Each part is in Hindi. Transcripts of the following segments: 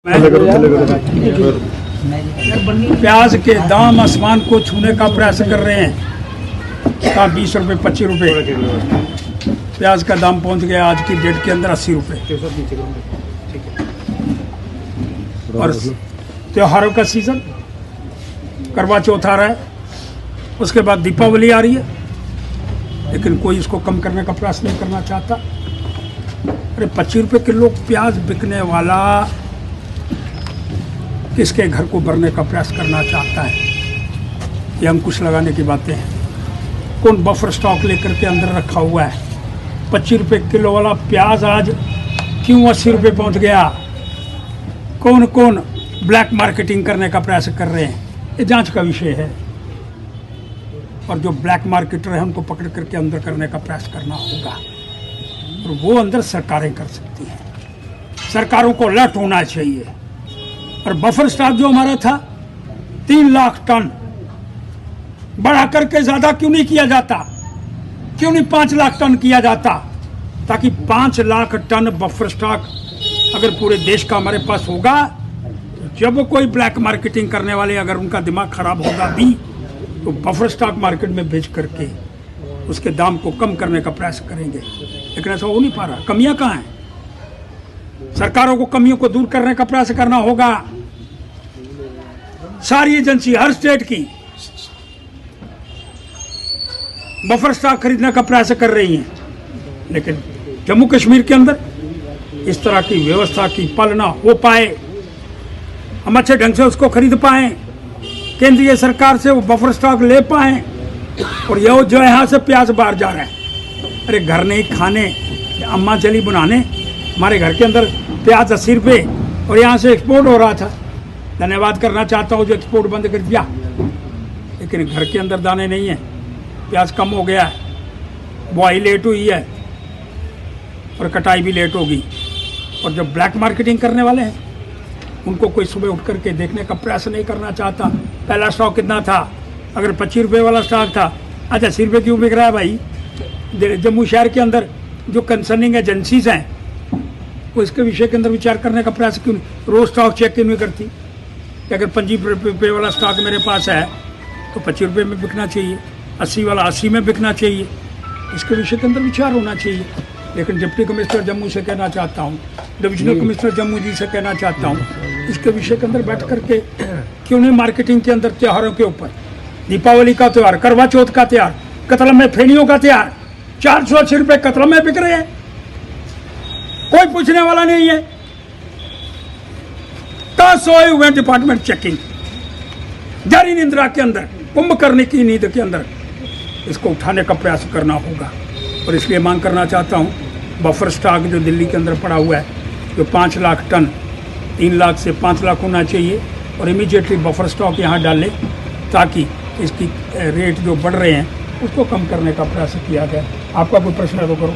प्याज के दाम आसमान को छूने का प्रयास कर रहे हैं। कहाँ 20 रुपये 25 रुपये प्याज का दाम पहुंच गया आज की डेट के अंदर 80 रुपये। और त्योहारों का सीजन, करवा चौथ आ रहा है, उसके बाद दीपावली आ रही है, लेकिन कोई इसको कम करने का प्रयास नहीं करना चाहता। अरे 25 रुपये किलो प्याज बिकने वाला किसके घर को भरने का प्रयास करना चाहता है? ये अंकुश लगाने की बातें हैं। कौन बफर स्टॉक लेकर के अंदर रखा हुआ है? 25 रुपये किलो वाला प्याज आज क्यों 80 रुपये पहुंच गया? कौन कौन ब्लैक मार्केटिंग करने का प्रयास कर रहे हैं? ये जांच का विषय है, और जो ब्लैक मार्केटर है उनको पकड़ करके अंदर करने का प्रयास करना होगा। और वो अंदर सरकारें कर सकती हैं, सरकारों को अलर्ट होना चाहिए। और बफर स्टॉक जो हमारा था 3 लाख टन, बढ़ा करके ज्यादा क्यों नहीं किया जाता? क्यों नहीं 5 लाख टन किया जाता? ताकि 5 लाख टन बफर स्टॉक अगर पूरे देश का हमारे पास होगा, तो जब कोई ब्लैक मार्केटिंग करने वाले अगर उनका दिमाग खराब होगा भी, तो बफर स्टॉक मार्केट में बेच करके उसके दाम को कम करने का प्रयास करेंगे। लेकिन ऐसा हो नहीं पा रहा। कमियां कहाँ हैं? सरकारों को कमियों को दूर करने का प्रयास करना होगा। सारी एजेंसी हर स्टेट की बफर स्टॉक खरीदने का प्रयास कर रही हैं, लेकिन जम्मू कश्मीर के अंदर इस तरह की व्यवस्था की पालना हो पाए, हम अच्छे ढंग से उसको खरीद पाए, केंद्रीय सरकार से वो बफर स्टॉक ले पाए, और ये जो यहाँ से प्याज बाहर जा रहा है। अरे घर नहीं खाने, अम्मा चली बनाने, हमारे घर के अंदर प्याज 80 रुपये और यहाँ से एक्सपोर्ट हो रहा था। धन्यवाद करना चाहता हूँ जो एक्सपोर्ट बंद कर दिया, लेकिन घर के अंदर दाने नहीं है, प्याज कम हो गया है, बुआई लेट हुई है और कटाई भी लेट होगी। और जो ब्लैक मार्केटिंग करने वाले हैं उनको कोई सुबह उठ करके देखने का प्रयास नहीं करना चाहता। पहला स्टॉक कितना था? अगर 25 रुपये वाला स्टॉक था, अच्छा 80 रुपये क्यों बिक रहा है भाई? जम्मू शहर के अंदर जो कंसर्निंग एजेंसीज हैं वो इसके विषय के अंदर विचार करने का प्रयास क्यों नहीं? रोज स्टॉक चेक क्यों नहीं करती कि अगर 25 रुपये वाला स्टॉक मेरे पास है तो 25 रुपये में बिकना चाहिए, 80 वाला 80 में बिकना चाहिए? इसके विषय के अंदर विचार होना चाहिए। लेकिन डिप्टी कमिश्नर जम्मू से कहना चाहता हूँ, डिविजनल कमिश्नर जम्मू जी से कहना चाहता हूँ, इसके विषय के अंदर बैठ करके क्यों नहीं मार्केटिंग के अंदर त्योहारों के ऊपर, दीपावली का त्यौहार, करवा चौथ का त्यौहार, कतलम में फेनियों का त्यौहार, 480 रुपये कतलम में बिक रहे हैं, कोई पूछने वाला नहीं है। कहाँ सोए हुए डिपार्टमेंट चेकिंग, जारी निंद्रा के अंदर, कुंभ करने की नींद के अंदर इसको उठाने का प्रयास करना होगा। और इसलिए मांग करना चाहता हूँ, बफर स्टॉक जो दिल्ली के अंदर पड़ा हुआ है, जो 5 लाख टन, 3 लाख से 5 लाख होना चाहिए, और इमीडिएटली बफर स्टॉक यहाँ डाले ताकि इसकी रेट जो बढ़ रहे हैं उसको कम करने का प्रयास किया जाए। आपका कोई प्रश्न है तो करो।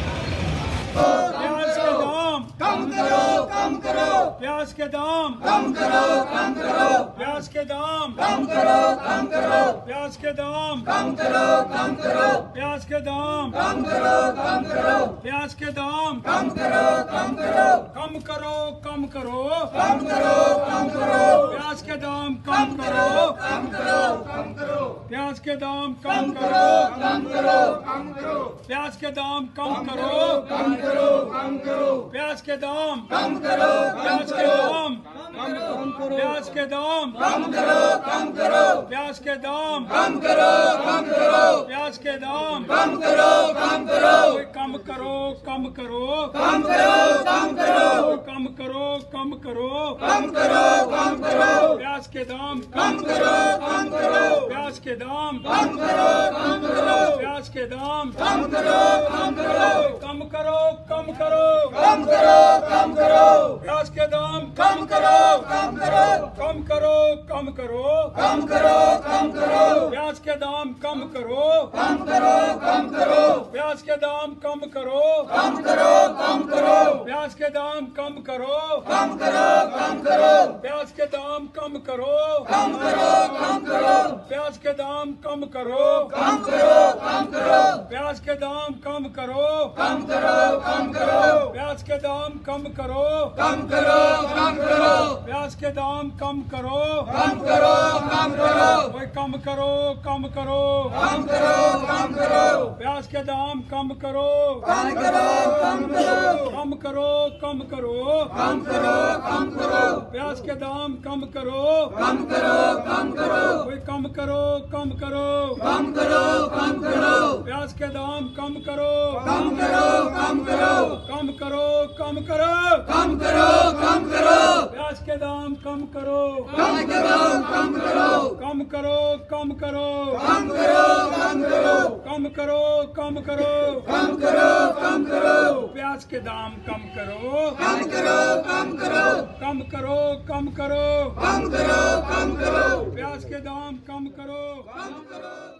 प्याज के दाम कम करो, कम करो, प्याज के दाम कम करो, कम करो, प्याज के दाम कम करो, कम करो, प्याज के दाम कम करो, कम करो, प्याज के दाम कम करो, कम करो, कम करो, कम करो, कम करो, कम करो, प्याज के दाम कम करो, कम करो, कम करो, प्याज के दाम कम करो, कम करो, कम करो, प्याज के दाम कम करो, कम करो, कम करो, प्याज के दाम कम करो, प्याज के दाम कम करो, प्याज के दाम कम करो, कम करो, प्याज के दाम कम करो, कम करो, प्याज के दाम कम करो, कम करो, कम करो, कम करो, कम करो, कम करो, कम करो, कम करो, कम करो, कम करो, प्याज के दाम कम करो, कम करो, प्याज के दाम कम करो, कम करो, प्याज के दाम कम करो, कम करो, कम करो, कम करो, कम करो, कम करो, प्याज के दाम कम करो, कम करो, कम करो, कम करो, कम करो, कम करो, प्याज के दाम कम करो, कम करो, कम करो, प्याज के दाम कम करो, कम करो, कम करो, प्याज के दाम कम करो, कम करो, कम करो, प्याज के दाम कम करो, कम करो, कम करो, प्याज के दाम कम करो, कम करो, कम करो, प्याज के दाम कम करो, कम करो, कम करो, प्याज के दाम कम करो, कम करो, कम करो, प्याज के दाम कम करो, कम करो, कम करो, ओए कम करो, कम करो, कम करो, कम करो, प्याज के दाम कम करो, कम करो, कम करो, कम करो, कम करो, कम करो, कम करो, प्याज के दाम कम करो, कम करो, कम करो, ओए कम करो, कम करो, कम करो, कम करो, प्याज के दाम कम करो, कम करो, कम करो, कम करो, कम करो, कम करो, कम करो, प्याज के दाम कम करो, कम करो, कम करो, कम करो, कम करो, कम करो, कम करो, कम करो, कम करो, कम करो, कम करो, प्याज के दाम कम करो, कम करो, कम करो, कम करो, कम करो, कम करो, कम करो, प्याज के दाम कम करो। कम करो।